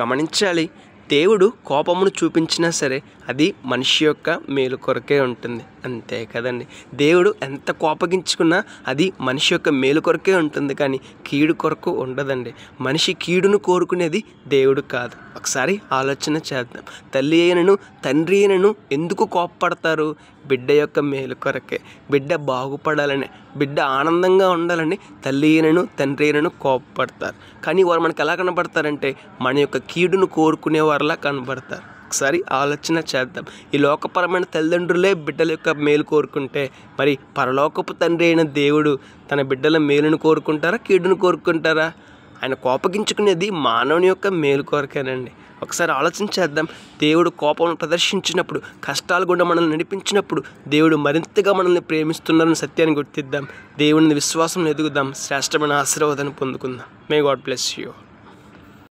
గమనించాలి. దేవుడు కోపమును చూపించినా సరే అది మనిషి యొక్క మేలు కొరకే ఉంటుంది, అంతే కదండి. దేవుడు ఎంత కోపగించుకున్నా అది మనిషి యొక్క మేలు కొరకే ఉంటుంది, కానీ కీడు కొరకు ఉండదండి. మనిషి కీడును కోరుకునేది దేవుడు కాదు. ఒకసారి ఆలోచన చేద్దాం. తల్లి అయినను తండ్రి అయినను ఎందుకు కోపపడతారు? బిడ్డ యొక్క మేలు కొరకే, బిడ్డ బాగుపడాలని, బిడ్డ ఆనందంగా ఉండాలని తల్లి అయినను తండ్రి అయినను కోపపడతారు. కానీ వారు మనకు ఎలా కనబడతారంటే మన యొక్క కీడును కోరుకునే వారిలా కనబడతారు. ఒకసారి ఆలోచన చేద్దాం. ఈ లోకపరమైన తల్లిదండ్రులే బిడ్డల యొక్క మేలు కోరుకుంటే మరి పరలోకపు తండ్రి అయిన దేవుడు తన బిడ్డల మేలును కోరుకుంటారా, కీడును కోరుకుంటారా? ఆయన కోపగించుకునేది మానవుని యొక్క మేలు కొరకేనండి. ఒకసారి ఆలోచన చేద్దాం. దేవుడు కోపం ప్రదర్శించినప్పుడు, కష్టాలు గుండా మనల్ని నడిపించినప్పుడు దేవుడు మరింతగా మనల్ని ప్రేమిస్తున్నారని సత్యాన్ని గుర్తిద్దాం. దేవుని విశ్వాసం ఎదుగుదాం, శ్రేష్టమైన ఆశీర్వాదాన్ని పొందుకుందాం. May God bless you.